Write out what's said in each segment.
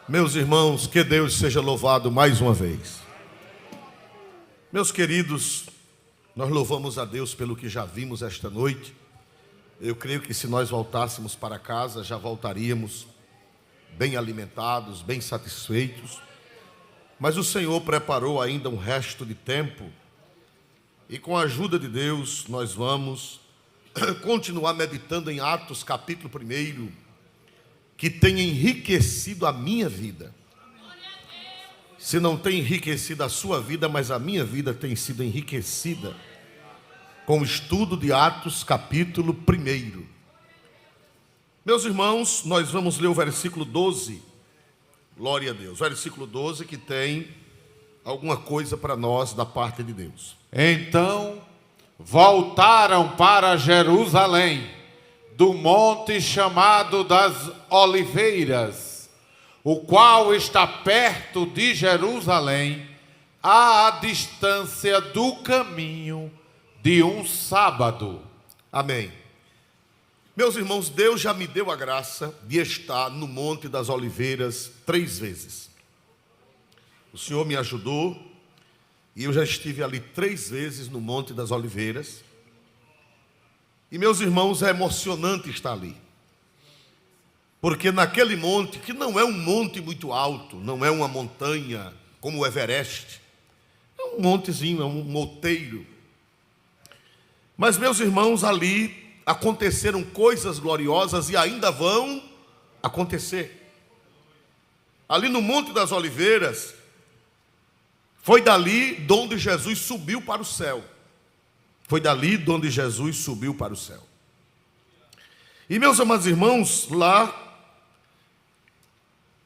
Meus irmãos, que Deus seja louvado mais uma vez. Meus queridos, nós louvamos a Deus pelo que já vimos esta noite. Eu creio que se nós voltássemos para casa, já voltaríamos bem alimentados, bem satisfeitos. Mas o Senhor preparou ainda um resto de tempo e com a ajuda de Deus nós vamos continuar meditando em Atos capítulo 1, que tem enriquecido a minha vida. Se não tem enriquecido a sua vida, mas a minha vida tem sido enriquecida com o estudo de Atos capítulo 1. Meus irmãos, nós vamos ler o versículo 12. Glória a Deus. Versículo 12 que tem alguma coisa para nós da parte de Deus. Então voltaram para Jerusalém, do monte chamado das Oliveiras, o qual está perto de Jerusalém, à distância do caminho de um sábado. Amém. Meus irmãos, Deus já me deu a graça de estar no Monte das Oliveiras 3 vezes. O Senhor me ajudou e eu já estive ali 3 vezes no Monte das Oliveiras. E meus irmãos, é emocionante estar ali. Porque naquele monte, que não é um monte muito alto, não é uma montanha como o Everest, é um montezinho, é um moteiro. Mas meus irmãos, ali aconteceram coisas gloriosas e ainda vão acontecer. Ali no Monte das Oliveiras, foi dali de onde Jesus subiu para o céu. Foi dali de onde Jesus subiu para o céu. E meus amados irmãos, lá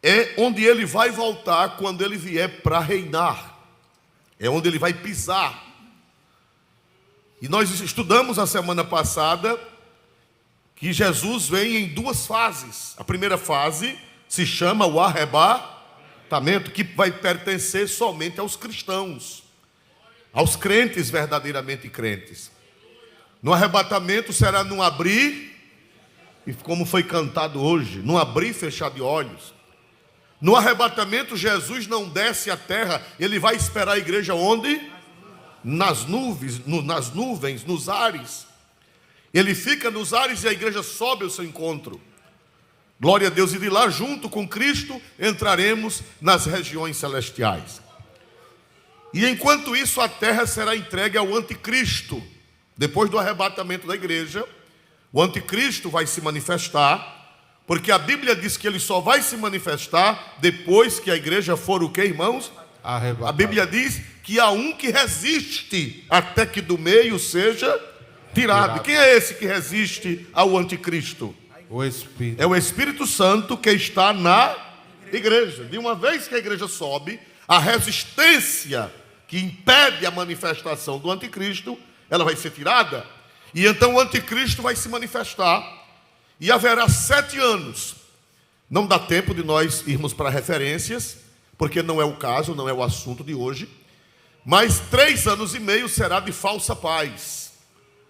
é onde ele vai voltar quando ele vier para reinar. É onde ele vai pisar. E nós estudamos a semana passada que Jesus vem em 2 fases. A primeira fase se chama o arrebatamento, que vai pertencer somente aos cristãos, aos crentes verdadeiramente crentes. No arrebatamento será num abrir, e como foi cantado hoje, num abrir e fechar de olhos. No arrebatamento Jesus não desce à terra, ele vai esperar a igreja onde? Nas nuvens, nos ares. Ele fica nos ares e a igreja sobe ao seu encontro. Glória a Deus, e de lá junto com Cristo entraremos nas regiões celestiais. E enquanto isso a terra será entregue ao anticristo. Depois do arrebatamento da igreja, o anticristo vai se manifestar, porque a Bíblia diz que ele só vai se manifestar depois que a igreja for o quê, irmãos? Arrebatado. A Bíblia diz que há um que resiste até que do meio seja tirado. Quem é esse que resiste ao anticristo? O Espírito. É o Espírito Santo que está na igreja. De uma vez que a igreja sobe, a resistência que impede a manifestação do anticristo, ela vai ser tirada. E então o anticristo vai se manifestar. E haverá 7 anos. Não dá tempo de nós irmos para referências, porque não é o caso, não é o assunto de hoje. Mas 3 anos e meio será de falsa paz.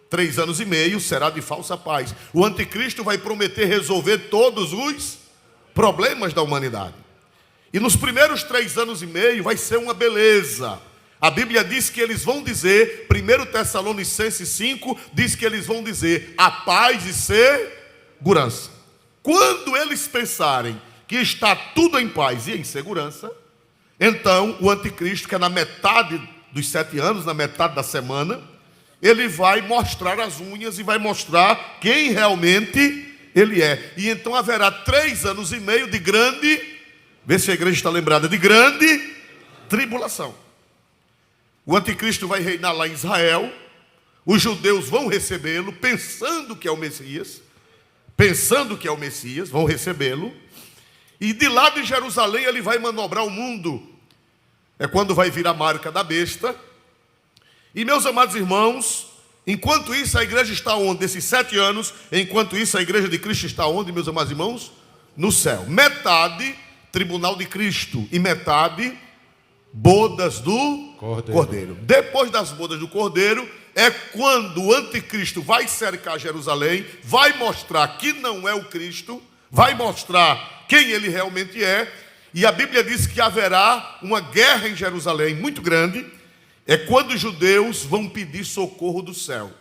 3 anos e meio será de falsa paz. O anticristo vai prometer resolver todos os problemas da humanidade. E nos primeiros 3 anos e meio vai ser uma beleza. A Bíblia diz que eles vão dizer, 1 Tessalonicenses 5, diz que eles vão dizer a paz e segurança. Quando eles pensarem que está tudo em paz e em segurança, então o anticristo, que é na metade dos 7 anos, na metade da semana, ele vai mostrar as unhas e vai mostrar quem realmente ele é. E então haverá 3 anos e meio de grande, vê se a igreja está lembrada, de grande tribulação. O anticristo vai reinar lá em Israel, os judeus vão recebê-lo, pensando que é o Messias, vão recebê-lo, e de lá de Jerusalém ele vai manobrar o mundo. É quando vai vir a marca da besta. E meus amados irmãos, enquanto isso a igreja está onde? Esses 7 anos, enquanto isso a igreja de Cristo está onde, meus amados irmãos? No céu. Metade tribunal de Cristo e metade bodas do Cordeiro. Depois das bodas do Cordeiro é quando o anticristo vai cercar Jerusalém, vai mostrar que não é o Cristo, vai mostrar quem ele realmente é, e a Bíblia diz que haverá uma guerra em Jerusalém muito grande, é quando os judeus vão pedir socorro do céu.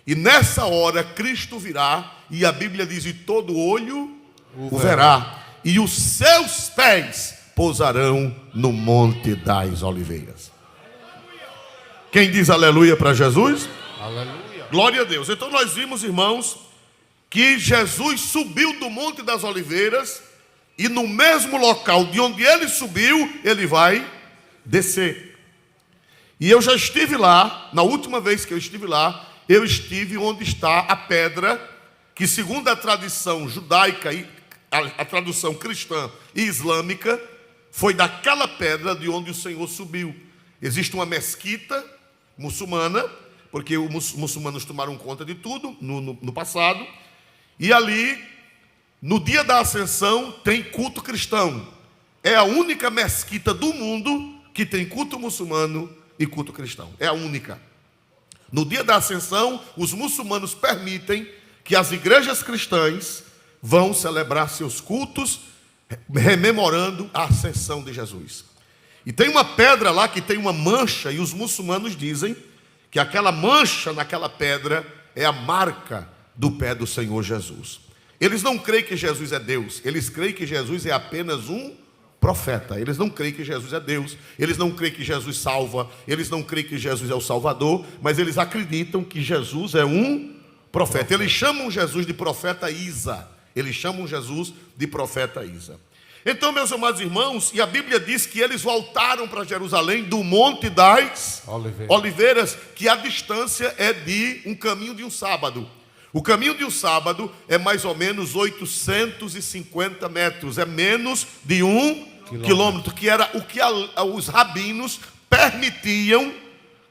E nessa hora Cristo virá, e a Bíblia diz, e todo olho o verá, e os seus pés pousarão no Monte das Oliveiras. Quem diz aleluia para Jesus? Aleluia. Glória a Deus. Então nós vimos, irmãos, que Jesus subiu do Monte das Oliveiras, e no mesmo local de onde ele subiu, ele vai descer. E eu já estive lá, na última vez que eu estive lá, eu estive onde está a pedra, que segundo a tradição judaica e a tradução cristã e islâmica, foi daquela pedra de onde o Senhor subiu. Existe uma mesquita muçulmana, porque os muçulmanos tomaram conta de tudo no passado, e ali, no dia da ascensão, tem culto cristão. É a única mesquita do mundo que tem culto muçulmano e culto cristão. É a única. No dia da ascensão, os muçulmanos permitem que as igrejas cristãs vão celebrar seus cultos, rememorando a ascensão de Jesus. E tem uma pedra lá que tem uma mancha, e os muçulmanos dizem que aquela mancha naquela pedra é a marca do pé do Senhor Jesus. Eles não creem que Jesus é Deus, eles creem que Jesus é apenas um profeta. Eles não creem que Jesus é Deus, eles não creem que Jesus salva, eles não creem que Jesus é o Salvador, mas eles acreditam que Jesus é um profeta. Eles chamam Jesus de profeta Isa. Eles chamam Jesus de profeta Isa. Então, meus amados irmãos, e a Bíblia diz que eles voltaram para Jerusalém do Monte das Oliveiras, que a distância é de um caminho de um sábado. O caminho de um sábado é mais ou menos 850 metros, é menos de um quilômetro, que era o que os rabinos permitiam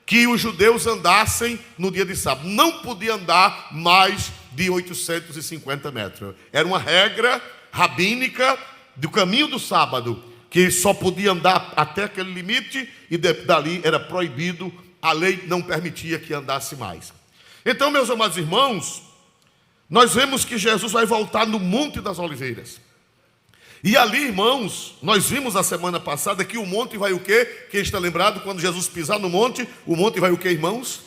que os judeus andassem no dia de sábado. Não podia andar mais de 850 metros. Era uma regra rabínica do caminho do sábado, que só podia andar até aquele limite, e dali era proibido, a lei não permitia que andasse mais. Então, meus amados irmãos, nós vemos que Jesus vai voltar no Monte das Oliveiras. E ali, irmãos, nós vimos a semana passada que o monte vai o quê? Quem está lembrado, quando Jesus pisar no monte, o monte vai o quê, irmãos?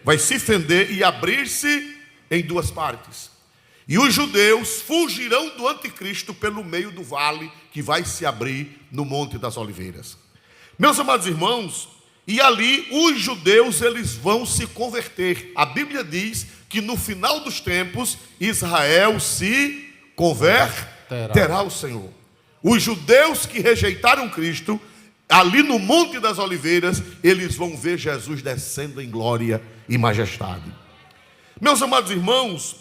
Vai se fender e abrir-se em duas partes. E os judeus fugirão do anticristo pelo meio do vale que vai se abrir no Monte das Oliveiras. Meus amados irmãos, e ali os judeus eles vão se converter. A Bíblia diz que no final dos tempos Israel se converterá ao Senhor. Os judeus que rejeitaram Cristo, ali no Monte das Oliveiras, eles vão ver Jesus descendo em glória e majestade. Meus amados irmãos,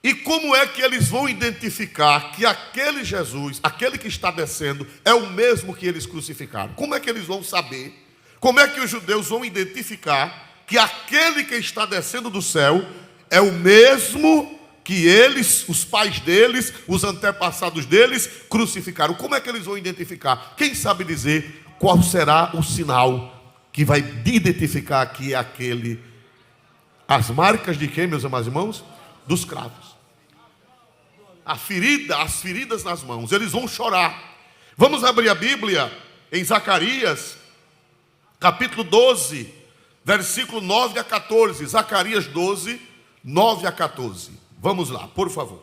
e como é que eles vão identificar que aquele Jesus, aquele que está descendo, é o mesmo que eles crucificaram? Como é que eles vão saber? Como é que os judeus vão identificar que aquele que está descendo do céu é o mesmo que eles, os pais deles, os antepassados deles, crucificaram? Como é que eles vão identificar? Quem sabe dizer qual será o sinal que vai identificar que é aquele? As marcas de quem, meus amados irmãos? Dos cravos. As feridas nas mãos. Eles vão chorar. Vamos abrir a Bíblia em Zacarias, capítulo 12, versículo 9 a 14. Zacarias 12, 9 a 14. Vamos lá, por favor.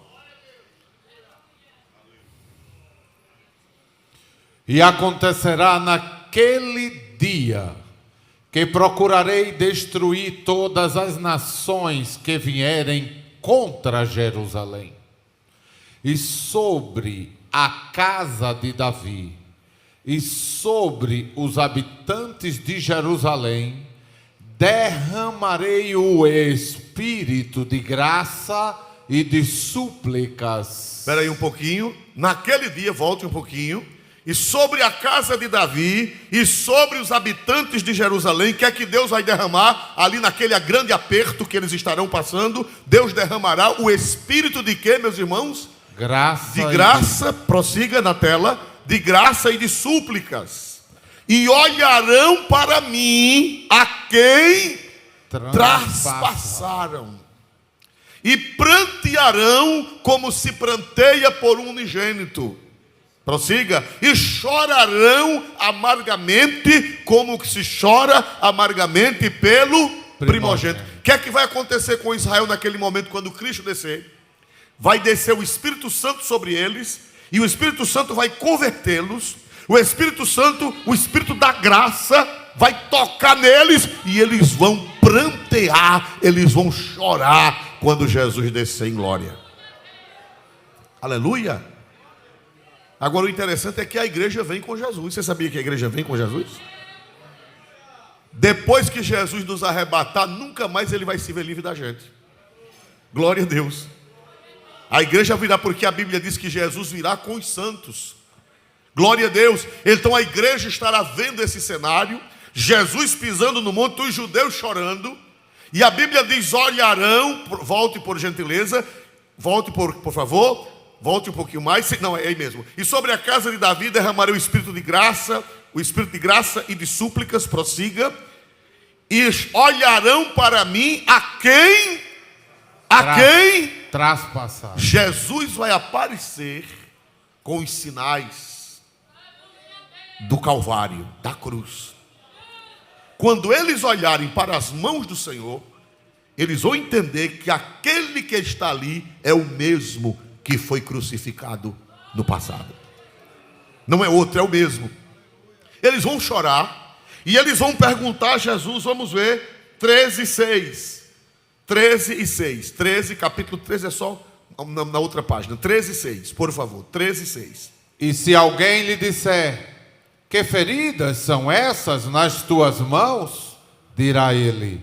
E acontecerá naquele dia que procurarei destruir todas as nações que vierem contra Jerusalém. E sobre a casa de Davi, e sobre os habitantes de Jerusalém, derramarei o espírito de graça e de súplicas. Espera aí um pouquinho. Naquele dia, volte um pouquinho. E sobre a casa de Davi e sobre os habitantes de Jerusalém, que é que Deus vai derramar ali naquele grande aperto que eles estarão passando? Deus derramará o espírito de quê, meus irmãos? Graça. De graça, prossiga na tela, de graça e de súplicas. E olharão para mim a quem traspassaram. E prantearão como se pranteia por um unigênito. Prossiga. E chorarão amargamente, como que se chora amargamente pelo primogênito. O que é que vai acontecer com Israel naquele momento, quando Cristo descer? Vai descer o Espírito Santo sobre eles, e o Espírito Santo vai convertê-los. O Espírito Santo, o Espírito da graça, vai tocar neles, e eles vão prantear, eles vão chorar quando Jesus descer em glória. Aleluia. Agora o interessante é que a igreja vem com Jesus. Você sabia que a igreja vem com Jesus? Depois que Jesus nos arrebatar, nunca mais ele vai se ver livre da gente. Glória a Deus. A igreja virá, porque a Bíblia diz que Jesus virá com os santos. Glória a Deus. Então a igreja estará vendo esse cenário, Jesus pisando no monte, os judeus chorando, e a Bíblia diz: olharão, volte por gentileza, volte por favor, volte um pouquinho mais, não, é aí mesmo. E sobre a casa de Davi derramarei o espírito de graça e de súplicas, prossiga, e olharão para mim a quem traspassar. Jesus vai aparecer com os sinais do Calvário, da cruz. Quando eles olharem para as mãos do Senhor, eles vão entender que aquele que está ali é o mesmo que foi crucificado no passado. Não é outro, é o mesmo. Eles vão chorar e eles vão perguntar a Jesus, vamos ver, 13:6. 13:6. 13, capítulo 13 é só na outra página. 13:6, por favor, 13:6. E se alguém lhe disser: que feridas são essas nas tuas mãos? Dirá ele: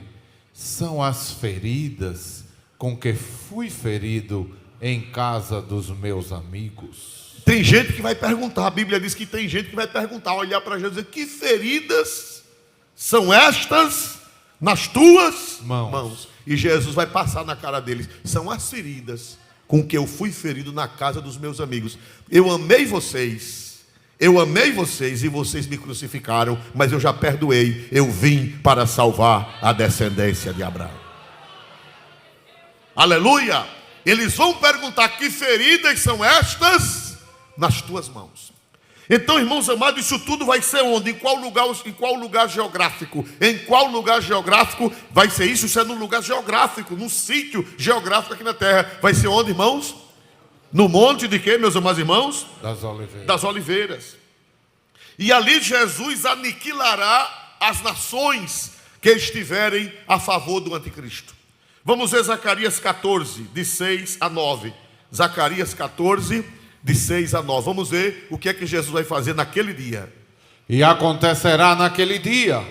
são as feridas com que fui ferido em casa dos meus amigos. Tem gente que vai perguntar, a Bíblia diz que tem gente que vai perguntar, olhar para Jesus e dizer: que feridas são estas nas tuas mãos? E Jesus vai passar na cara deles: são as feridas com que eu fui ferido na casa dos meus amigos. Eu amei vocês e vocês me crucificaram, mas eu já perdoei. Eu vim para salvar a descendência de Abraão. Aleluia! Eles vão perguntar: que feridas são estas nas tuas mãos? Então, irmãos amados, isso tudo vai ser onde? Em qual lugar geográfico? Em qual lugar geográfico vai ser isso? Isso é num lugar geográfico, num sítio geográfico aqui na terra. Vai ser onde, irmãos? No monte de quê, meus amados irmãos? Das oliveiras. E ali Jesus aniquilará as nações que estiverem a favor do anticristo. Vamos ver Zacarias 14, de 6 a 9. Zacarias 14, de 6 a 9. Vamos ver o que é que Jesus vai fazer naquele dia. E acontecerá naquele dia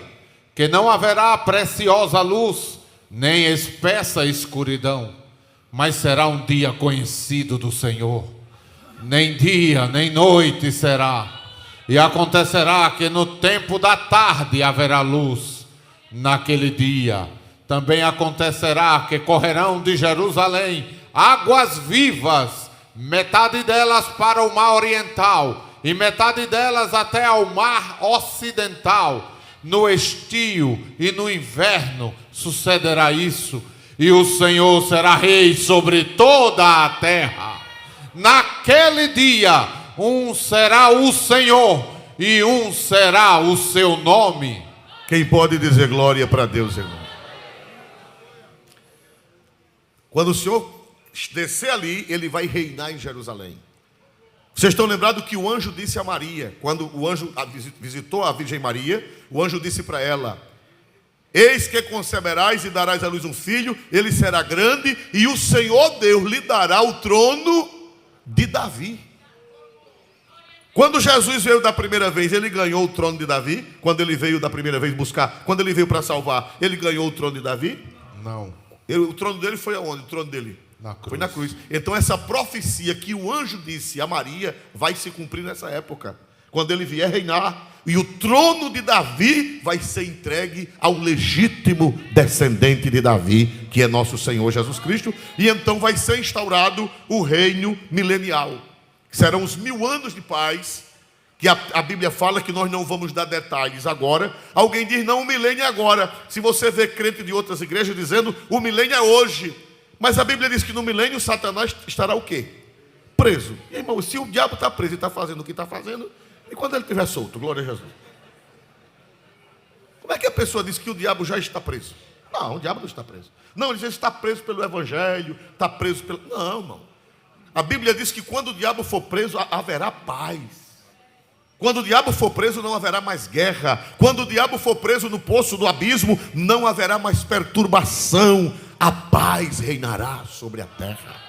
que não haverá preciosa luz, nem espessa escuridão, mas será um dia conhecido do Senhor. Nem dia, nem noite será. E acontecerá que no tempo da tarde haverá luz. Naquele dia também acontecerá que correrão de Jerusalém águas vivas, metade delas para o mar oriental e metade delas até ao mar ocidental. No estio e no inverno sucederá isso, e o Senhor será rei sobre toda a terra. Naquele dia, um será o Senhor e um será o seu nome. Quem pode dizer glória para Deus, irmão? Quando o Senhor descer ali, ele vai reinar em Jerusalém. Vocês estão lembrados que o anjo disse a Maria, quando o anjo visitou a Virgem Maria, o anjo disse para ela: eis que conceberás e darás à luz um filho, ele será grande, e o Senhor Deus lhe dará o trono de Davi. Quando Jesus veio da primeira vez, ele ganhou o trono de Davi? Quando ele veio da primeira vez buscar, quando ele veio para salvar, ele ganhou o trono de Davi? Não. O trono dele foi aonde? O trono dele foi na cruz. Então essa profecia que o anjo disse a Maria vai se cumprir nessa época, quando ele vier reinar, e o trono de Davi vai ser entregue ao legítimo descendente de Davi, que é nosso Senhor Jesus Cristo. E então vai ser instaurado o reino milenial, que serão os 1000 anos de paz, que a Bíblia fala que nós não vamos dar detalhes agora. Alguém diz: não, o milênio é agora. Se você vê crente de outras igrejas dizendo: o milênio é hoje. Mas a Bíblia diz que no milênio Satanás estará o quê? preso. E, irmão, se o diabo está preso e está fazendo o que está fazendo, e quando ele estiver solto? Glória a Jesus. Como é que a pessoa diz que o diabo já está preso? Não, o diabo não está preso. Não, ele diz que está preso pelo evangelho, está preso pelo... Não, irmão. A Bíblia diz que quando o diabo for preso, haverá paz. Quando o diabo for preso, não haverá mais guerra. Quando o diabo for preso no poço do abismo, não haverá mais perturbação. A paz reinará sobre a terra.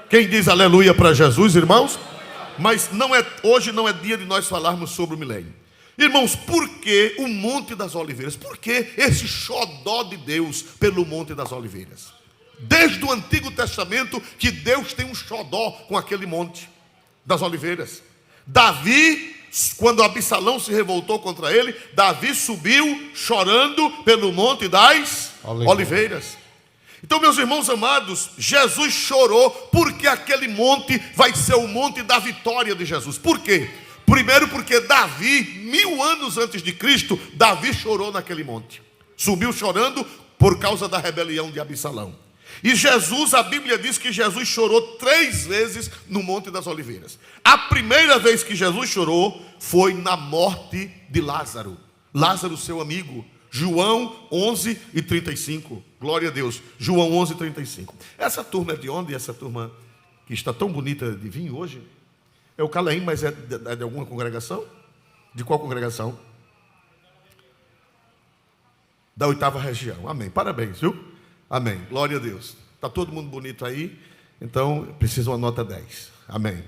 Quem diz aleluia para Jesus, irmãos? Mas hoje não é dia de nós falarmos sobre o milênio. Irmãos, por que o Monte das Oliveiras? Por que esse xodó de Deus pelo Monte das Oliveiras? Desde o Antigo Testamento que Deus tem um xodó com aquele Monte das Oliveiras. Davi, quando Absalão se revoltou contra ele, Davi subiu chorando pelo Monte das Oliveiras. Então, meus irmãos amados, Jesus chorou porque aquele monte vai ser o monte da vitória de Jesus. Por quê? Primeiro porque Davi, 1000 anos antes de Cristo, Davi chorou naquele monte. Subiu chorando por causa da rebelião de Absalão. E Jesus, a Bíblia diz que Jesus chorou 3 vezes no Monte das Oliveiras. A primeira vez que Jesus chorou foi na morte de Lázaro. Lázaro, seu amigo. João 11:35. Glória a Deus. João 11:35. Essa turma é de onde? Essa turma que está tão bonita de vir hoje? É o Calaim, mas é de alguma congregação? De qual congregação? Da 8ª região. Amém. Parabéns, viu? Amém. Glória a Deus. Está todo mundo bonito aí? Então, precisa uma nota 10. Amém.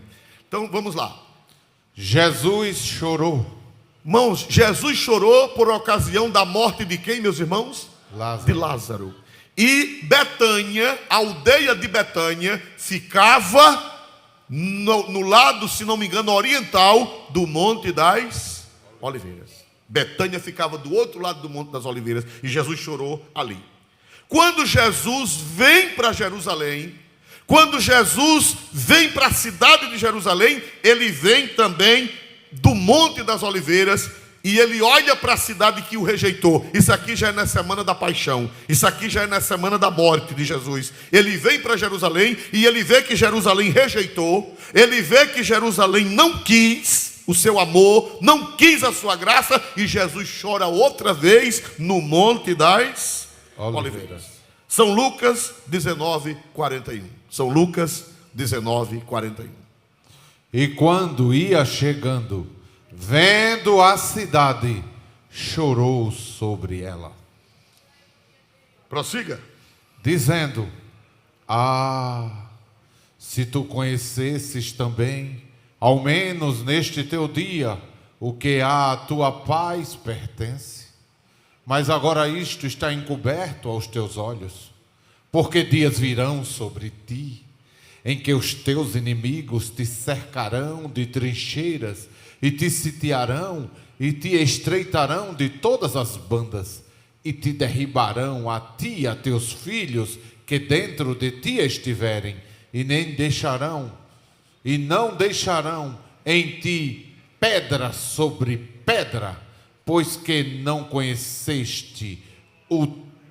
Então, vamos lá. Jesus chorou. Irmãos, Jesus chorou por ocasião da morte de quem, meus irmãos? Lázaro. De Lázaro. E Betânia, a aldeia de Betânia, ficava no lado, se não me engano, oriental do Monte das Oliveiras. Betânia ficava do outro lado do Monte das Oliveiras e Jesus chorou ali. Quando Jesus vem para Jerusalém, quando Jesus vem para a cidade de Jerusalém, ele vem também do Monte das Oliveiras e ele olha para a cidade que o rejeitou. Isso aqui já é na semana da paixão, isso aqui já é na semana da morte de Jesus. Ele vem para Jerusalém e ele vê que Jerusalém rejeitou, ele vê que Jerusalém não quis o seu amor, não quis a sua graça, e Jesus chora outra vez no Monte das Oliveiras. São Lucas 19:41. São Lucas 19:41. E quando ia chegando, vendo a cidade, chorou sobre ela, prossiga, dizendo: se tu conhecesses também, ao menos neste teu dia, o que à tua paz pertence. Mas agora isto está encoberto aos teus olhos, porque dias virão sobre ti, em que os teus inimigos te cercarão de trincheiras, e te sitiarão, e te estreitarão de todas as bandas, e te derribarão a ti e a teus filhos que dentro de ti estiverem, e não deixarão em ti pedra sobre pedra, pois que não conheceste o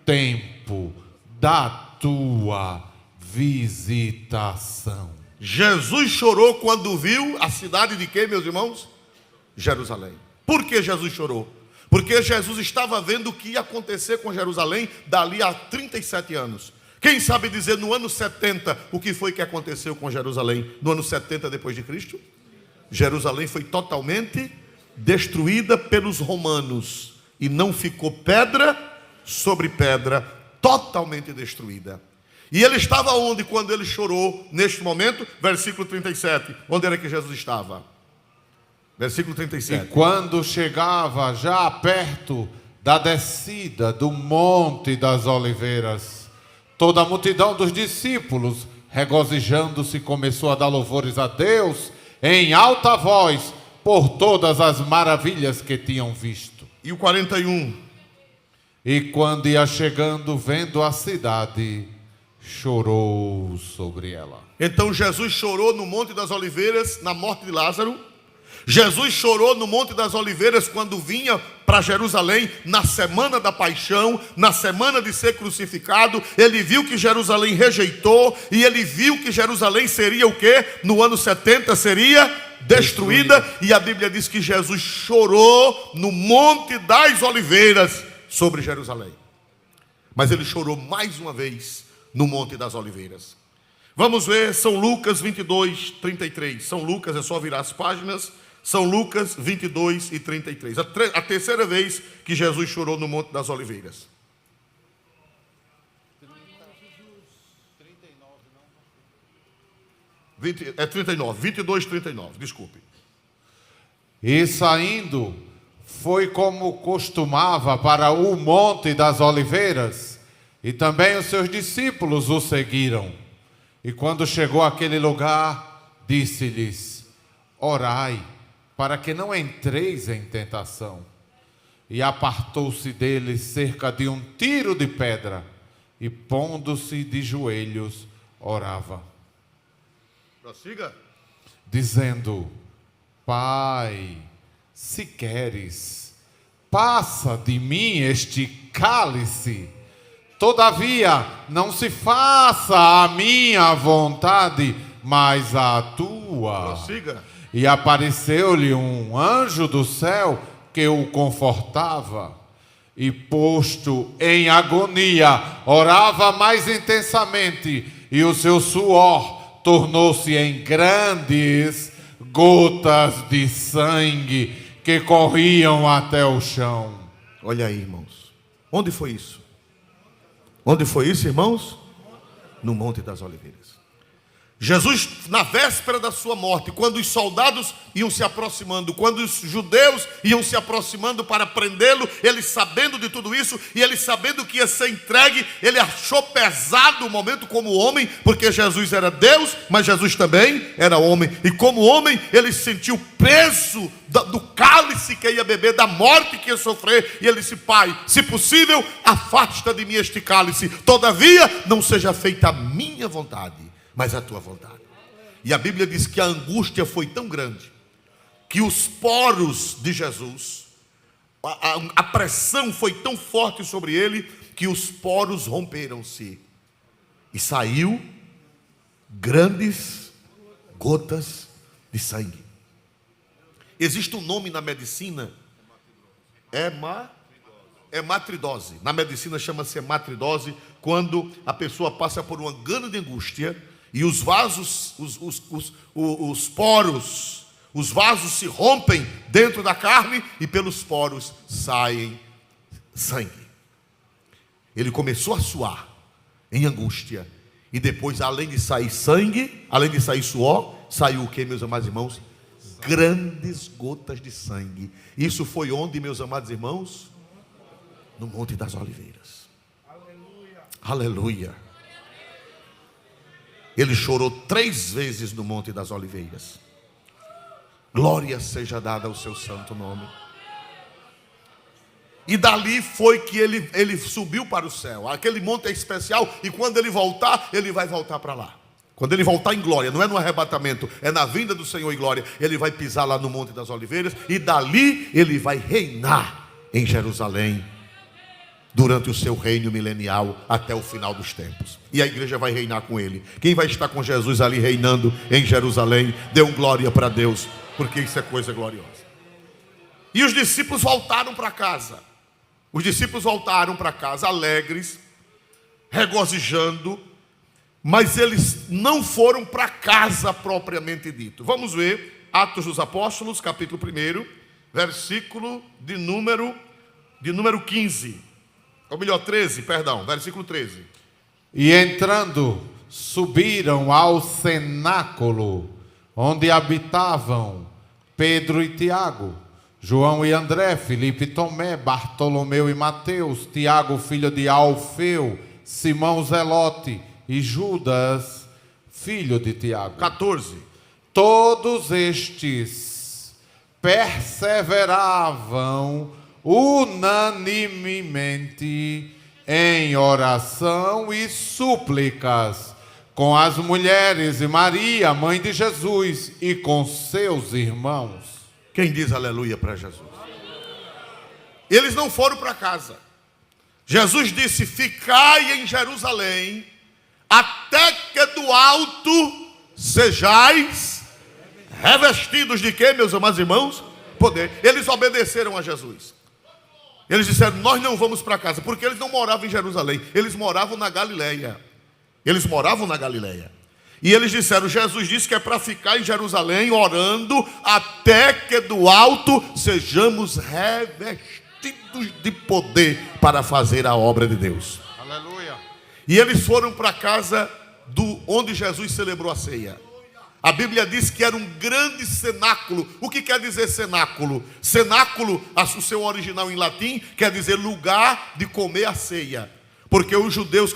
tempo da tua visitação. Jesus chorou quando viu a cidade de quem, meus irmãos? Jerusalém. Por que Jesus chorou? Porque Jesus estava vendo o que ia acontecer com Jerusalém dali a 37 anos. Quem sabe dizer no ano 70 o que foi que aconteceu com Jerusalém no ano 70 depois de Cristo? Jerusalém foi totalmente destruída pelos romanos e não ficou pedra sobre pedra, totalmente destruída. E ele estava onde quando ele chorou neste momento? Versículo 37. Onde era que Jesus estava? Versículo 37. E quando chegava já perto da descida do Monte das Oliveiras, toda a multidão dos discípulos, regozijando-se, começou a dar louvores a Deus em alta voz por todas as maravilhas que tinham visto. E o 41. E quando ia chegando, vendo a cidade, chorou sobre ela. Então Jesus chorou no Monte das Oliveiras, na morte de Lázaro. Jesus chorou no Monte das Oliveiras quando vinha para Jerusalém na semana da paixão, na semana de ser crucificado. Ele viu que Jerusalém rejeitou, e ele viu que Jerusalém seria o quê? No ano 70 seria destruída. E a Bíblia diz que Jesus chorou no Monte das Oliveiras sobre Jerusalém. Mas ele chorou mais uma vez no Monte das Oliveiras. Vamos ver São Lucas 22, 33. São Lucas, é só virar as páginas. São Lucas 22 e 33. A terceira vez que Jesus chorou no Monte das Oliveiras. 39, 22, 39, desculpe. E saindo, foi como costumava para o Monte das Oliveiras, e também os seus discípulos o seguiram. E quando chegou àquele lugar, disse-lhes: orai, para que não entreis em tentação. E apartou-se deles cerca de um tiro de pedra, e pondo-se de joelhos, orava. Prossiga. Dizendo: Pai, se queres, passa de mim este cálice. Todavia, não se faça a minha vontade, mas a tua. Prossiga. E apareceu-lhe um anjo do céu que o confortava. E posto em agonia, orava mais intensamente, e o seu suor tornou-se em grandes gotas de sangue que corriam até o chão. Olha aí, irmãos. Onde foi isso? Onde foi isso, irmãos? No Monte das Oliveiras. Jesus, na véspera da sua morte, quando os soldados iam se aproximando, quando os judeus iam se aproximando para prendê-lo, ele sabendo de tudo isso, e ele sabendo que ia ser entregue, ele achou pesado o momento como homem, porque Jesus era Deus, mas Jesus também era homem, e como homem, ele sentiu o peso do cálice que ia beber, da morte que ia sofrer, e ele disse: Pai, se possível, afasta de mim este cálice, todavia, não seja feita a minha vontade, mas a tua vontade. E a Bíblia diz que a angústia foi tão grande, que os poros de Jesus, a pressão foi tão forte sobre ele, que os poros romperam-se, e saiu grandes gotas de sangue. Existe um nome na medicina, hematridose. Na medicina chama-se hematridose, quando a pessoa passa por uma grande angústia, e os vasos, os poros, os vasos se rompem dentro da carne, e pelos poros saem sangue. Ele começou a suar em angústia, e depois, além de sair sangue, além de sair suor, saiu o que, meus amados irmãos? Grandes gotas de sangue. Isso foi onde, meus amados irmãos? No Monte das Oliveiras. Aleluia. Aleluia. Ele chorou 3 vezes no Monte das Oliveiras. Glória seja dada ao seu santo nome. E dali foi que ele subiu para o céu. Aquele monte é especial, e quando ele voltar, ele vai voltar para lá. Quando ele voltar em glória, não é no arrebatamento, é na vinda do Senhor em glória. Ele vai pisar lá no Monte das Oliveiras, e dali ele vai reinar em Jerusalém durante o seu reino milenial até o final dos tempos. E a igreja vai reinar com ele. Quem vai estar com Jesus ali reinando em Jerusalém, dê um glória para Deus, porque isso é coisa gloriosa. E os discípulos voltaram para casa. Os discípulos voltaram para casa alegres, regozijando, mas eles não foram para casa propriamente dito. Vamos ver Atos dos Apóstolos, capítulo 1, versículo de número 15. Ou melhor, 13, perdão, versículo 13. E entrando, subiram ao cenáculo, onde habitavam Pedro e Tiago, João e André, Filipe e Tomé, Bartolomeu e Mateus, Tiago, filho de Alfeu, Simão Zelote e Judas, filho de Tiago. 14. Todos estes perseveravam unanimemente em oração e súplicas com as mulheres e Maria, mãe de Jesus, e com seus irmãos. Quem diz aleluia para Jesus? Eles não foram para casa. Jesus disse: ficai em Jerusalém, até que do alto sejais revestidos de quê, meus amados irmãos? Poder. Eles obedeceram a Jesus. Eles disseram: nós não vamos para casa, porque eles não moravam em Jerusalém, eles moravam na Galileia. Eles moravam na Galileia. E eles disseram: Jesus disse que é para ficar em Jerusalém orando até que do alto sejamos revestidos de poder para fazer a obra de Deus. Aleluia. E eles foram para a casa onde Jesus celebrou a ceia. A Bíblia diz que era um grande cenáculo. O que quer dizer cenáculo? Cenáculo, o seu original em latim, quer dizer lugar de comer a ceia. Porque os judeus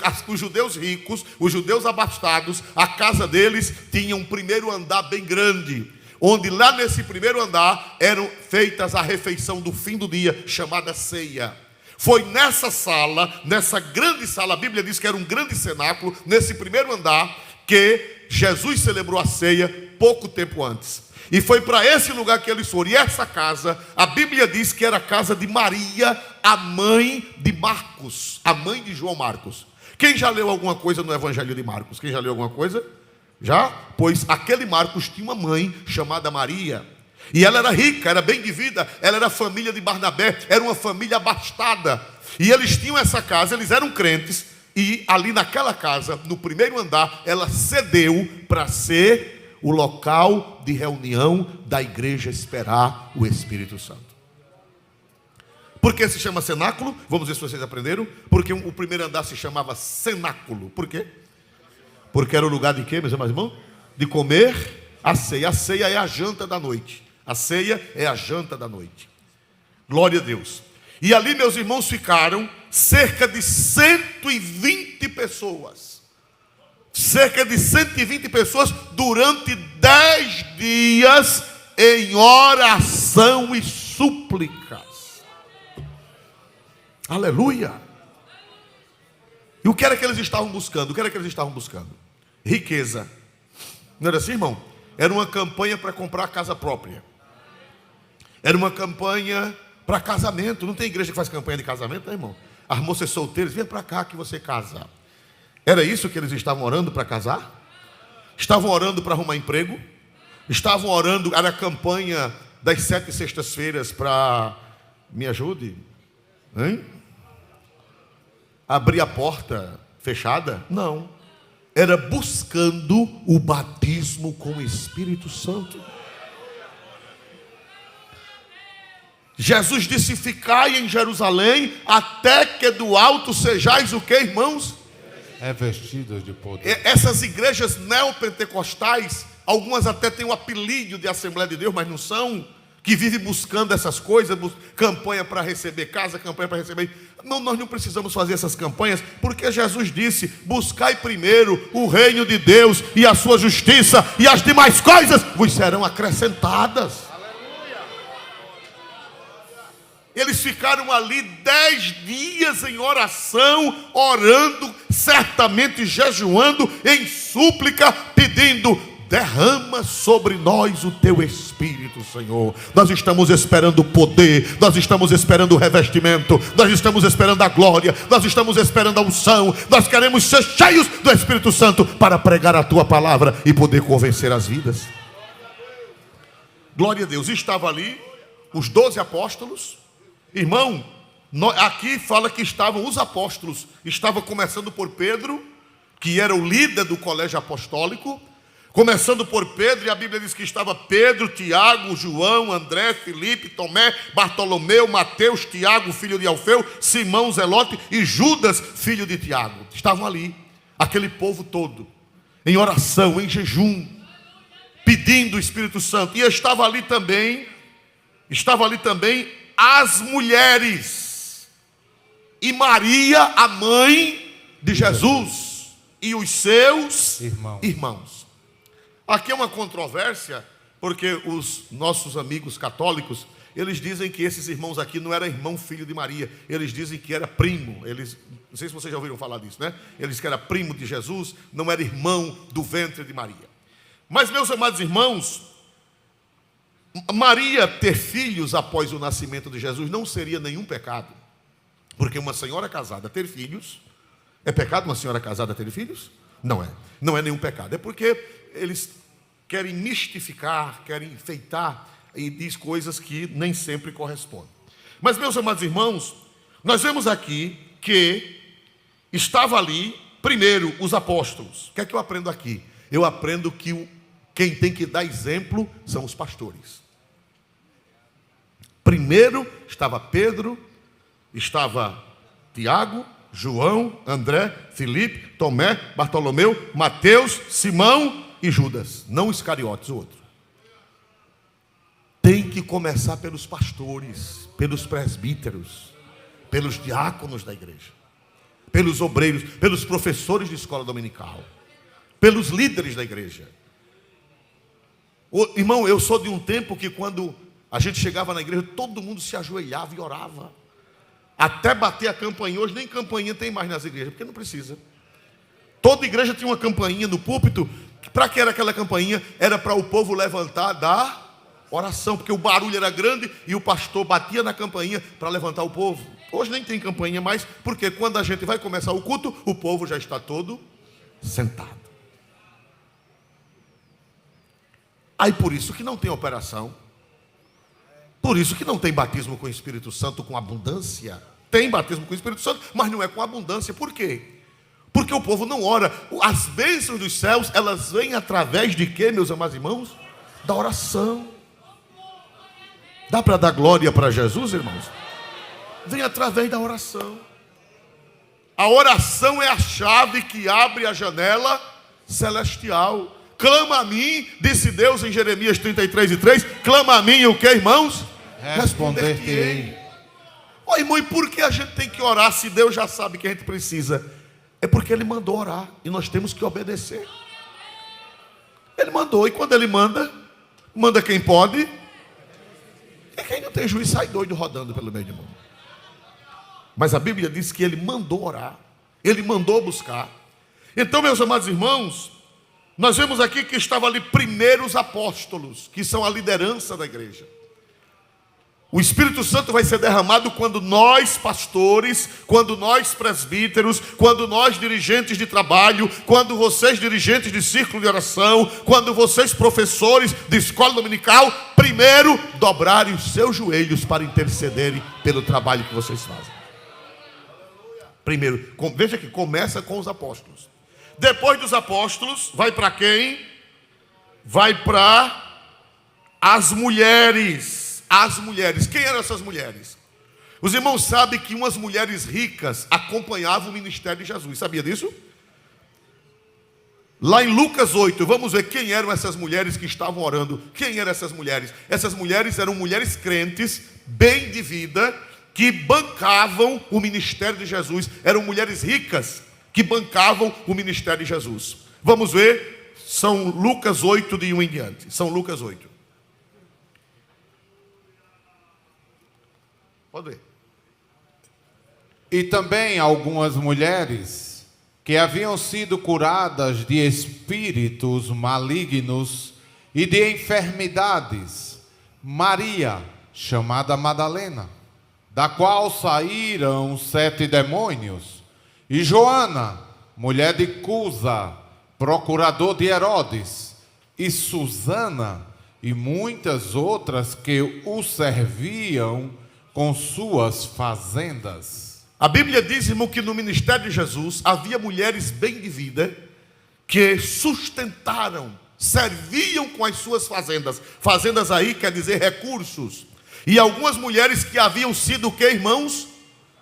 ricos, os judeus abastados, a casa deles tinha um primeiro andar bem grande, onde lá nesse primeiro andar eram feitas a refeição do fim do dia, chamada ceia. Foi nessa sala, nessa grande sala, a Bíblia diz que era um grande cenáculo, nesse primeiro andar, que Jesus celebrou a ceia pouco tempo antes. E foi para esse lugar que eles foram. E essa casa, a Bíblia diz que era a casa de Maria, a mãe de Marcos, a mãe de João Marcos. Quem já leu alguma coisa no Evangelho de Marcos? Quem já leu alguma coisa? Já? Pois aquele Marcos tinha uma mãe chamada Maria. E ela era rica, era bem de vida. Ela era família de Barnabé, era uma família abastada. E eles tinham essa casa, eles eram crentes. E ali naquela casa, no primeiro andar, ela cedeu para ser o local de reunião da igreja esperar o Espírito Santo. Por que se chama cenáculo? Vamos ver se vocês aprenderam. Porque o primeiro andar se chamava cenáculo. Por quê? Porque era o lugar de quê, meus irmãos? De comer a ceia. A ceia é a janta da noite. A ceia é a janta da noite. Glória a Deus. E ali, meus irmãos, ficaram cerca de 120 pessoas. Cerca de 120 pessoas durante 10 dias em oração e súplicas. Aleluia. E o que era que eles estavam buscando? O que era que eles estavam buscando? Riqueza. Não era assim, irmão? Era uma campanha para comprar casa própria. Era uma campanha para casamento. Não tem igreja que faz campanha de casamento, né, irmão? As moças solteiras, vem para cá que você casa. Era isso que eles estavam orando para casar? Estavam orando para arrumar emprego? Estavam orando, era a campanha das 7 sextas-feiras para... Me ajude? Hein? Abrir a porta fechada? Não. Era buscando o batismo com o Espírito Santo. Jesus disse: ficai em Jerusalém até que do alto sejais o que, irmãos? Revestidos de poder. Essas igrejas neopentecostais, algumas até têm o apelido de Assembleia de Deus, mas não são, que vivem buscando essas coisas, campanha para receber casa, campanha para receber... Não, nós não precisamos fazer essas campanhas, porque Jesus disse: buscai primeiro o reino de Deus e a sua justiça, e as demais coisas vos serão acrescentadas. Eles ficaram ali 10 dias em oração, orando, certamente jejuando, em súplica, pedindo: derrama sobre nós o teu Espírito, Senhor. Nós estamos esperando o poder, nós estamos esperando o revestimento, nós estamos esperando a glória, nós estamos esperando a unção. Nós queremos ser cheios do Espírito Santo para pregar a tua palavra e poder convencer as vidas. Glória a Deus. Estava ali os 12 apóstolos. Irmão, aqui fala que estavam os apóstolos. Estava começando por Pedro, que era o líder do colégio apostólico. Começando por Pedro, e a Bíblia diz que estava Pedro, Tiago, João, André, Filipe, Tomé, Bartolomeu, Mateus, Tiago, filho de Alfeu, Simão, Zelote e Judas, filho de Tiago. Estavam ali, aquele povo todo, em oração, em jejum, pedindo o Espírito Santo. E estava ali também as mulheres, e Maria, a mãe de Jesus, e os seus irmãos. Aqui é uma controvérsia, porque os nossos amigos católicos, eles dizem que esses irmãos aqui não eram irmão filho de Maria, eles dizem que era primo. Não sei se vocês já ouviram falar disso, né? Eles dizem que era primo de Jesus, não era irmão do ventre de Maria. Mas, meus amados irmãos, Maria ter filhos após o nascimento de Jesus não seria nenhum pecado. Porque uma senhora casada ter filhos, é pecado uma senhora casada ter filhos? Não é. Não é nenhum pecado. É porque eles querem mistificar, querem enfeitar e diz coisas que nem sempre correspondem. Mas, meus amados irmãos, nós vemos aqui que estava ali, primeiro, os apóstolos. O que é que eu aprendo aqui? Eu aprendo que quem tem que dar exemplo são os pastores. Primeiro estava Pedro, estava Tiago, João, André, Filipe, Tomé, Bartolomeu, Mateus, Simão e Judas. Não Iscariotes, o outro. Tem que começar pelos pastores, pelos presbíteros, pelos diáconos da igreja, pelos obreiros, pelos professores de escola dominical, pelos líderes da igreja. Irmão, eu sou de um tempo que quando a gente chegava na igreja, todo mundo se ajoelhava e orava. Até bater a campainha. Hoje nem campainha tem mais nas igrejas, porque não precisa. Toda igreja tinha uma campainha no púlpito. Para que era aquela campainha? Era para o povo levantar da oração, porque o barulho era grande e o pastor batia na campainha para levantar o povo. Hoje nem tem campainha mais, porque quando a gente vai começar o culto, o povo já está todo sentado. Aí por isso que não tem operação. Por isso que não tem batismo com o Espírito Santo com abundância. Tem batismo com o Espírito Santo, mas não é com abundância. Por quê? Porque o povo não ora. As bênçãos dos céus, elas vêm através de quê, meus amados irmãos? Da oração. Dá para dar glória para Jesus, irmãos? Vem através da oração. A oração é a chave que abre a janela celestial. Clama a mim, disse Deus em Jeremias 33:3. Clama a mim o que, irmãos? Responder-te-ei. Ô irmão, e por que a gente tem que orar se Deus já sabe que a gente precisa? É porque Ele mandou orar e nós temos que obedecer. Ele mandou, e quando Ele manda, manda quem pode. E quem não tem juízo sai doido rodando pelo meio do mundo. Mas a Bíblia diz que Ele mandou orar, Ele mandou buscar. Então, meus amados irmãos, nós vemos aqui que estavam ali primeiro os apóstolos, que são a liderança da igreja. O Espírito Santo vai ser derramado quando nós pastores, quando nós presbíteros, quando nós dirigentes de trabalho, quando vocês dirigentes de círculo de oração, quando vocês professores de escola dominical, primeiro dobrarem os seus joelhos para intercederem pelo trabalho que vocês fazem. Primeiro, veja que começa com os apóstolos. Depois dos apóstolos, vai para quem? Vai para as mulheres. As mulheres. Quem eram essas mulheres? Os irmãos sabem que umas mulheres ricas acompanhavam o ministério de Jesus. Sabia disso? Lá em Lucas 8, vamos ver quem eram essas mulheres que estavam orando. Quem eram essas mulheres? Essas mulheres eram mulheres crentes, bem de vida, que bancavam o ministério de Jesus. Eram mulheres ricas que bancavam o ministério de Jesus. Vamos ver, São Lucas 8, de 1 em diante. São Lucas 8. Pode ver. E também algumas mulheres que haviam sido curadas de espíritos malignos e de enfermidades. Maria, chamada Madalena, da qual saíram 7 demônios. E Joana, mulher de Cusa, procurador de Herodes. E Susana e muitas outras que o serviam com suas fazendas. A Bíblia diz, irmão, que no ministério de Jesus havia mulheres bem de vida que sustentaram, serviam com as suas fazendas. Fazendas aí quer dizer recursos. E algumas mulheres que haviam sido o que, irmãos?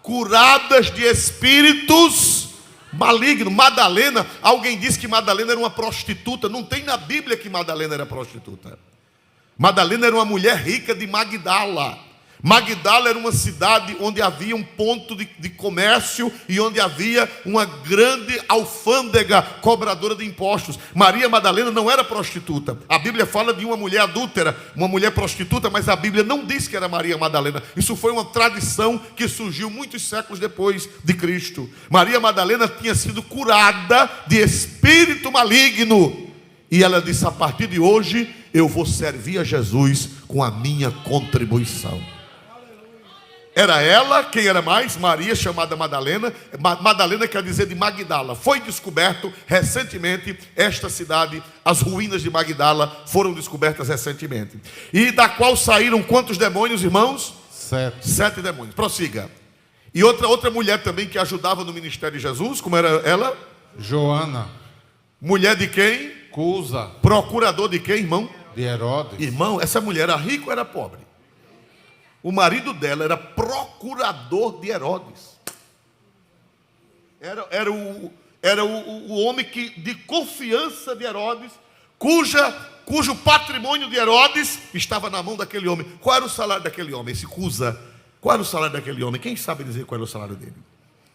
Curadas de espíritos malignos. Madalena, alguém disse que Madalena era uma prostituta. Não tem na Bíblia que Madalena era prostituta. Madalena era uma mulher rica de Magdala. Magdala era uma cidade onde havia um ponto de comércio e onde havia uma grande alfândega cobradora de impostos. Maria Madalena não era prostituta. A Bíblia fala de uma mulher adúltera, uma mulher prostituta, mas a Bíblia não diz que era Maria Madalena. Isso foi uma tradição que surgiu muitos séculos depois de Cristo. Maria Madalena tinha sido curada de espírito maligno. E ela disse, a partir de hoje eu vou servir a Jesus com a minha contribuição. Era ela, quem era mais? Maria, chamada Madalena. Madalena quer dizer de Magdala. Foi descoberto recentemente esta cidade, as ruínas de Magdala foram descobertas recentemente. E da qual saíram quantos demônios, irmãos? 7 demônios. Prossiga. E outra mulher também que ajudava no ministério de Jesus, como era ela? Joana. Mulher de quem? Cusa. Procurador de quem, irmão? De Herodes. Irmão, essa mulher era rica ou era pobre? O marido dela era procurador de Herodes. Era o homem de confiança de Herodes, cujo patrimônio de Herodes estava na mão daquele homem. Qual era o salário daquele homem? Esse Cusa. Qual era o salário daquele homem? Quem sabe dizer qual era o salário dele?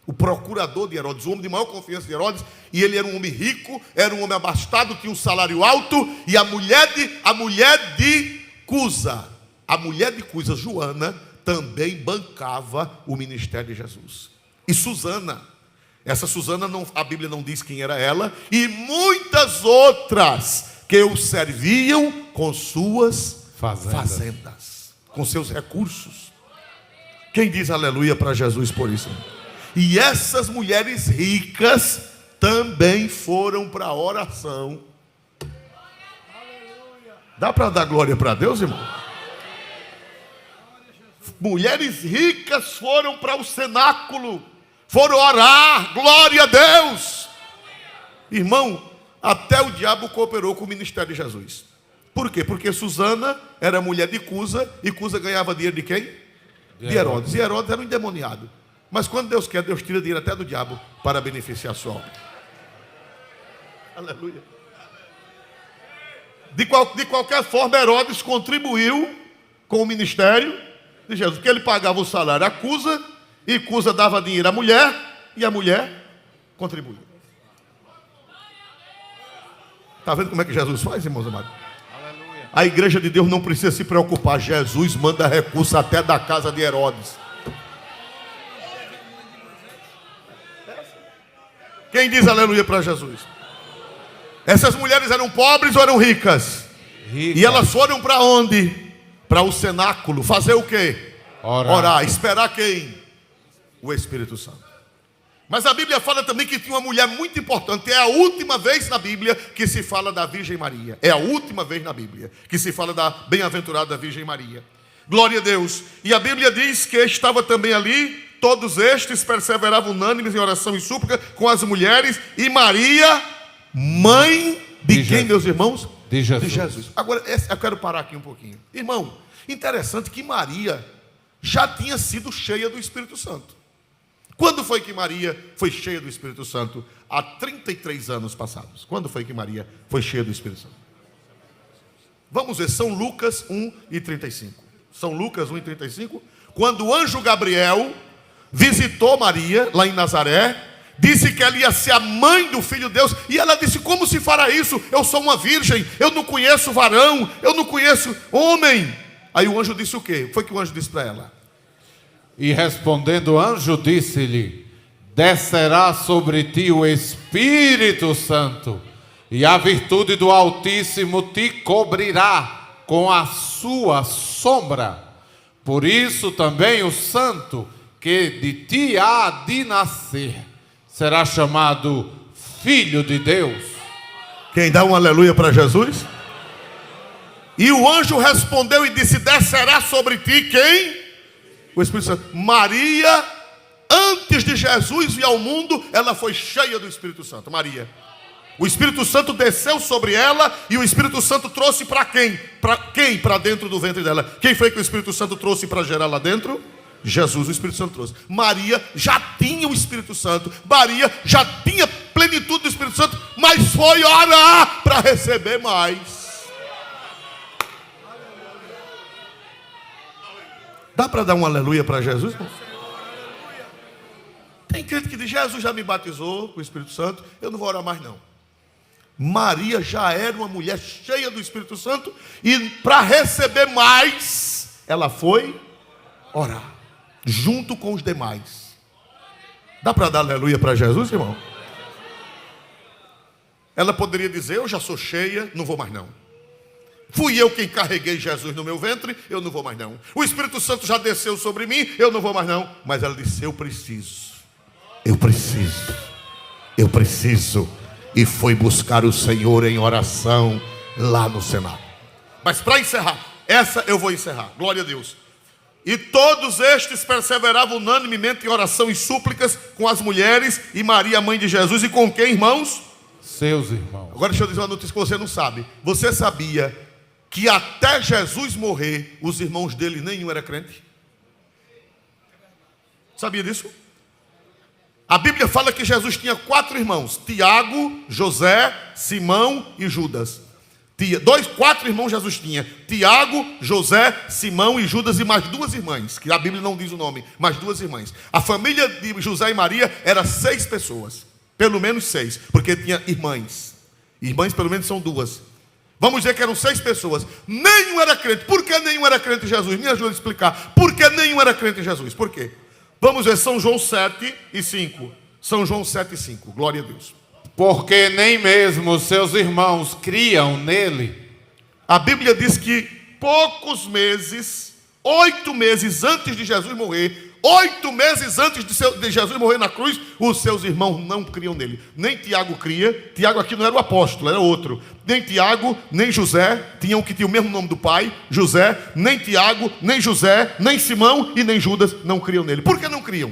O procurador de Herodes, o homem de maior confiança de Herodes, e ele era um homem rico, era um homem abastado, tinha um salário alto, e a mulher de Cusa, Joana, também bancava o ministério de Jesus. E Susana, essa Susana, a Bíblia não diz quem era ela, e muitas outras que o serviam com suas fazendas, com seus recursos. Quem diz aleluia para Jesus por isso? E essas mulheres ricas também foram para a oração. Dá para dar glória para Deus, irmão? Mulheres ricas foram para o cenáculo, foram orar, glória a Deus. Irmão, até o diabo cooperou com o ministério de Jesus. Por quê? Porque Susana era mulher de Cusa, e Cusa ganhava dinheiro de quem? De Herodes. E Herodes era um endemoniado. Mas quando Deus quer, Deus tira dinheiro até do diabo para beneficiar a sua alma. Aleluia. De qualquer forma, Herodes contribuiu com o ministério de Jesus, porque ele pagava o salário a Cusa, e Cusa dava dinheiro à mulher, e a mulher contribuía. Está vendo como é que Jesus faz, irmãos amados? Aleluia. A igreja de Deus não precisa se preocupar. Jesus manda recurso até da casa de Herodes. Quem diz aleluia para Jesus? Essas mulheres eram pobres ou eram ricas? Ricas. E elas foram para onde? Para o cenáculo. Fazer o quê? Orar. Esperar quem? O Espírito Santo. Mas a Bíblia fala também que tinha uma mulher muito importante. É a última vez na Bíblia que se fala da Virgem Maria. É a última vez na Bíblia que se fala da bem-aventurada Virgem Maria. Glória a Deus. E a Bíblia diz que estava também ali. Todos estes perseveravam unânimes em oração e súplica com as mulheres, e Maria, mãe de quem, Jesus. Meus irmãos? De Jesus. Agora, eu quero parar aqui um pouquinho. Irmão, interessante que Maria já tinha sido cheia do Espírito Santo. Quando foi que Maria foi cheia do Espírito Santo? Há 33 anos passados. Quando foi que Maria foi cheia do Espírito Santo? Vamos ver, São Lucas 1:35. São Lucas 1:35. Quando o anjo Gabriel visitou Maria, lá em Nazaré, disse que ela ia ser a mãe do Filho de Deus, e ela disse: como se fará isso? Eu sou uma virgem, eu não conheço varão, eu não conheço homem. Aí o anjo disse o quê? Foi que o anjo disse para ela? E respondendo o anjo, disse-lhe: descerá sobre ti o Espírito Santo, e a virtude do Altíssimo te cobrirá com a sua sombra. Por isso também o santo que de ti há de nascer será chamado Filho de Deus. Quem dá um aleluia para Jesus? E o anjo respondeu e disse: descerá sobre ti quem? O Espírito Santo. Maria, antes de Jesus vir ao mundo, ela foi cheia do Espírito Santo. Maria. O Espírito Santo desceu sobre ela, e o Espírito Santo trouxe para quem? Para quem? Para dentro do ventre dela. Quem foi que o Espírito Santo trouxe para gerar lá dentro? Jesus, o Espírito Santo trouxe. Maria já tinha o Espírito Santo. Maria já tinha plenitude do Espírito Santo, mas foi orar para receber mais. Dá para dar um aleluia para Jesus? Tem crente que diz: Jesus já me batizou com o Espírito Santo, eu não vou orar mais não. Maria já era uma mulher cheia do Espírito Santo, e para receber mais, ela foi orar junto com os demais. Dá para dar aleluia para Jesus, irmão? Ela poderia dizer: eu já sou cheia, não vou mais não. Fui eu quem carreguei Jesus no meu ventre, eu não vou mais não. O Espírito Santo já desceu sobre mim, eu não vou mais não. Mas ela disse, eu preciso. E foi buscar o Senhor em oração lá no Senado. Mas para encerrar, essa eu vou encerrar, glória a Deus. E todos estes perseveravam unanimemente em oração e súplicas com as mulheres e Maria, mãe de Jesus. E com quem, irmãos? Seus irmãos. Agora deixa eu dizer uma notícia que você não sabe. Você sabia que até Jesus morrer, os irmãos dele nenhum era crente? Sabia disso? A Bíblia fala que Jesus tinha 4 irmãos: Tiago, José, Simão e Judas. 4 irmãos Jesus tinha: Tiago, José, Simão e Judas, e mais 2 irmãs, que a Bíblia não diz o nome, mais 2 irmãs. A família de José e Maria era 6 pessoas, pelo menos 6, porque tinha irmãs. Irmãs pelo menos são 2. Vamos dizer que eram 6 pessoas. Nenhum era crente. Por que nenhum era crente em Jesus? Me ajuda a explicar. Por que nenhum era crente em Jesus? Por quê? Vamos ver São João 7:5. São João 7:5. Glória a Deus. Porque nem mesmo seus irmãos criam nele. A Bíblia diz que poucos meses, 8 meses antes de Jesus morrer, 8 meses antes de Jesus morrer na cruz, os seus irmãos não criam nele. Nem Tiago cria. Tiago aqui não era o apóstolo, era outro. Nem Tiago, nem José, tinham que tinha o mesmo nome do pai, José. Nem Tiago, nem José, nem Simão e nem Judas não criam nele. Por que não criam?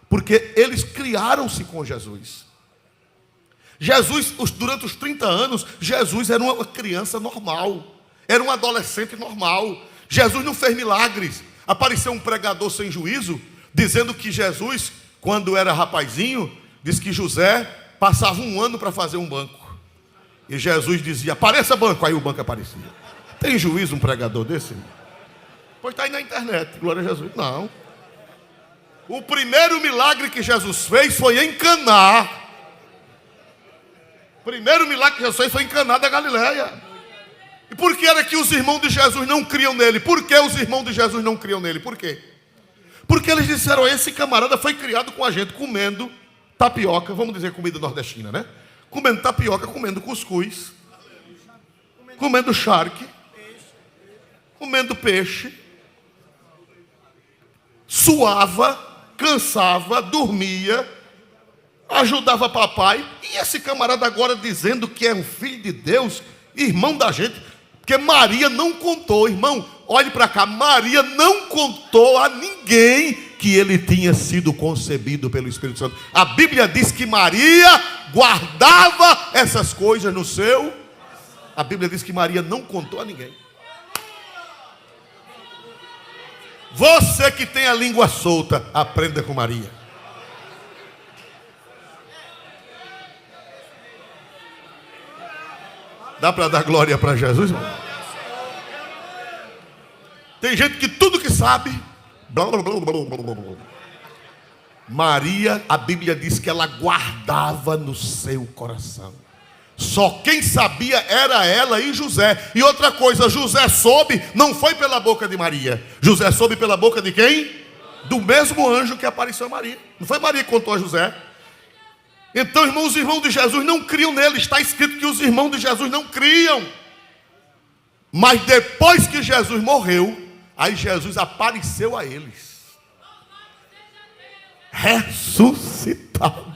Porque eles criaram-se com Jesus. Jesus, durante os 30 anos, Jesus era uma criança normal. Era um adolescente normal. Jesus não fez milagres. Apareceu um pregador sem juízo, dizendo que Jesus, quando era rapazinho, disse que José passava 1 ano para fazer um banco. E Jesus dizia, apareça banco. Aí o banco aparecia. Tem juízo um pregador desse? Pois está aí na internet, glória a Jesus. Não. O primeiro milagre que Jesus fez foi em Caná. O primeiro milagre que Jesus fez foi em Caná da Galileia. E por que era que os irmãos de Jesus não criam nele? Por que os irmãos de Jesus não criam nele? Por quê? Porque eles disseram, esse camarada foi criado com a gente comendo tapioca, vamos dizer comida nordestina, né? Comendo tapioca, comendo cuscuz, comendo charque, comendo peixe, suava, cansava, dormia, ajudava papai. E esse camarada agora dizendo que é um filho de Deus, irmão da gente. Porque Maria não contou, irmão, olhe para cá, Maria não contou a ninguém que ele tinha sido concebido pelo Espírito Santo. A Bíblia diz que Maria guardava essas coisas no seu. A Bíblia diz que Maria não contou a ninguém. Você que tem a língua solta, aprenda com Maria. Dá para dar glória para Jesus, irmão? Tem gente que tudo que sabe, blá, blá, blá, blá, blá, blá. Maria, a Bíblia diz que ela guardava no seu coração. Só quem sabia era ela e José. E outra coisa, José soube, não foi pela boca de Maria. José soube pela boca de quem? Do mesmo anjo que apareceu a Maria. Não foi Maria que contou a José. Então, irmãos, os irmãos de Jesus não criam nele. Está escrito que os irmãos de Jesus não criam. Mas depois que Jesus morreu, aí Jesus apareceu a eles. Ressuscitado.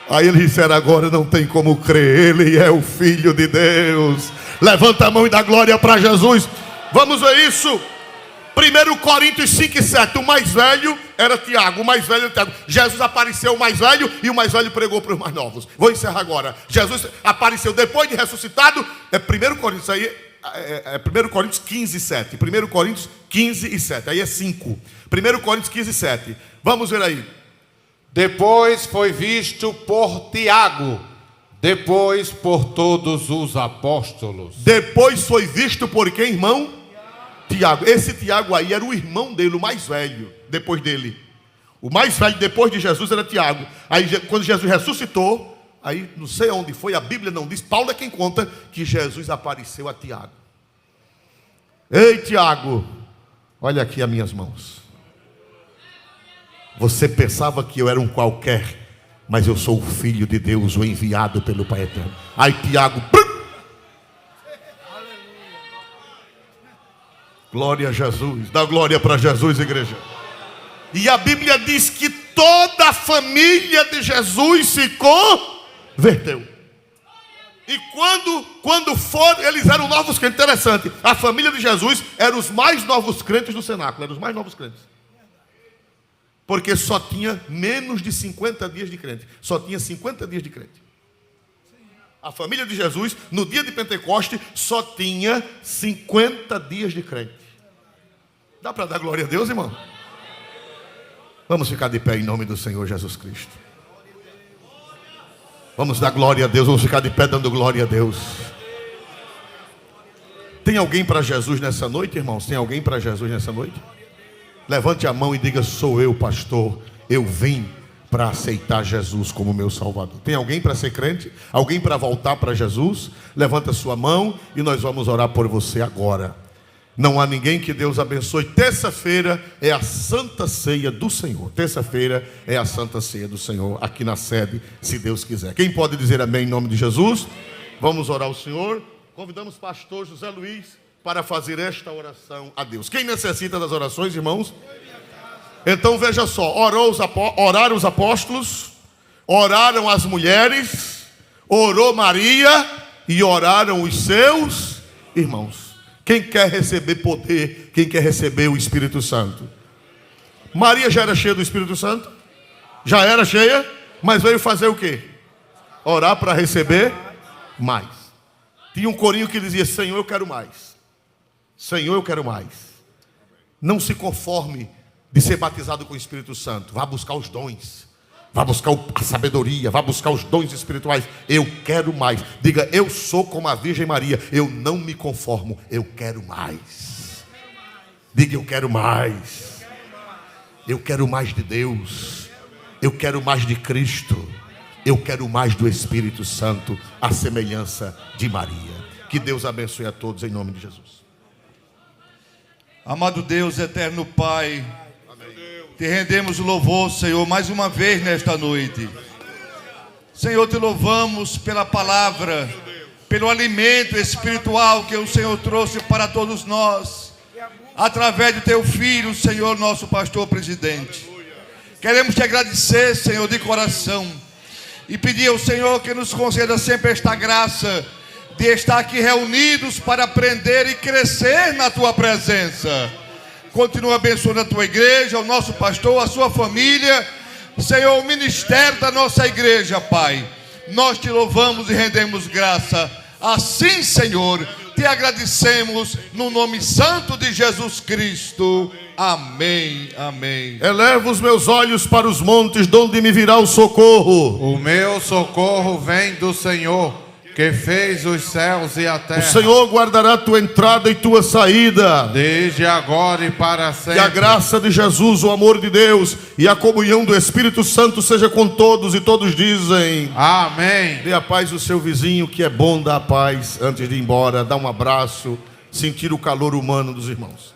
Aí eles disseram, agora não tem como crer, ele é o Filho de Deus. Levanta a mão e dá glória para Jesus. Vamos ver isso. 1 Coríntios 5:7. O mais velho era Tiago. O mais velho era Tiago. Jesus apareceu o mais velho e o mais velho pregou para os mais novos. Vou encerrar agora. Jesus apareceu depois de ressuscitado. É 1 Coríntios aí. É 1 Coríntios 15:7. 1 Coríntios 15:7. Aí é 5. 1 Coríntios 15:7. Vamos ver aí. Depois foi visto por Tiago, depois por todos os apóstolos. Depois foi visto por quem, irmão? Tiago. Esse Tiago aí era o irmão dele, o mais velho, depois dele. O mais velho depois de Jesus era Tiago. Aí quando Jesus ressuscitou, aí não sei onde foi, a Bíblia não diz, Paulo é quem conta que Jesus apareceu a Tiago. Ei, Tiago, olha aqui as minhas mãos. Você pensava que eu era um qualquer, mas eu sou o Filho de Deus, o enviado pelo Pai Eterno. Aí Tiago, Glória a Jesus. Dá glória para Jesus, igreja. E a Bíblia diz que toda a família de Jesus se converteu. E quando foram, eles eram novos crentes. Interessante, a família de Jesus eram os mais novos crentes do cenáculo. Eram os mais novos crentes. Porque só tinha menos de 50 dias de crente. Só tinha 50 dias de crente. A família de Jesus, no dia de Pentecoste, só tinha 50 dias de crente. Dá para dar glória a Deus, irmão? Vamos ficar de pé em nome do Senhor Jesus Cristo. Vamos dar glória a Deus. Vamos ficar de pé dando glória a Deus. Tem alguém para Jesus nessa noite, irmãos? Tem alguém para Jesus nessa noite? Levante a mão e diga: sou eu, pastor. Eu vim para aceitar Jesus como meu Salvador. Tem alguém para ser crente? Alguém para voltar para Jesus? Levanta a sua mão e nós vamos orar por você agora. Não há ninguém, que Deus abençoe. Terça-feira é a Santa Ceia do Senhor. Terça-feira é a Santa Ceia do Senhor, aqui na sede, se Deus quiser. Quem pode dizer amém em nome de Jesus? Vamos orar ao Senhor. Convidamos o pastor José Luiz para fazer esta oração a Deus. Quem necessita das orações, irmãos? Então veja só, oraram os apóstolos, oraram as mulheres, orou Maria e oraram os seus irmãos. Quem quer receber poder? Quem quer receber o Espírito Santo? Maria já era cheia do Espírito Santo? Já era cheia? Mas veio fazer o quê? Orar para receber mais. Tinha um corinho que dizia: Senhor, eu quero mais. Senhor, eu quero mais. Não se conforme de ser batizado com o Espírito Santo. Vá buscar os dons. Vá buscar a sabedoria, vá buscar os dons espirituais. Eu quero mais. Diga: eu sou como a Virgem Maria. Eu não me conformo, eu quero mais. Diga: eu quero mais. Eu quero mais de Deus. Eu quero mais de Cristo. Eu quero mais do Espírito Santo, a semelhança de Maria. Que Deus abençoe a todos em nome de Jesus. Amado Deus, eterno Pai, te rendemos o louvor, Senhor, mais uma vez nesta noite. Senhor, te louvamos pela palavra, pelo alimento espiritual que o Senhor trouxe para todos nós, através do teu Filho, Senhor, nosso pastor presidente. Queremos te agradecer, Senhor, de coração, e pedir ao Senhor que nos conceda sempre esta graça de estar aqui reunidos para aprender e crescer na tua presença. Continua abençoando a tua igreja, o nosso pastor, a sua família, Senhor, o ministério da nossa igreja, Pai. Nós te louvamos e rendemos graça. Assim, Senhor, te agradecemos no nome santo de Jesus Cristo. Amém, amém. Elevo os meus olhos para os montes, de onde me virá o socorro. O meu socorro vem do Senhor, que fez os céus e a terra. O Senhor guardará tua entrada e tua saída, desde agora e para sempre. Que a graça de Jesus, o amor de Deus e a comunhão do Espírito Santo seja com todos, e todos dizem amém. Dê a paz ao seu vizinho, que é bom dar a paz antes de ir embora. Dá um abraço, sentir o calor humano dos irmãos.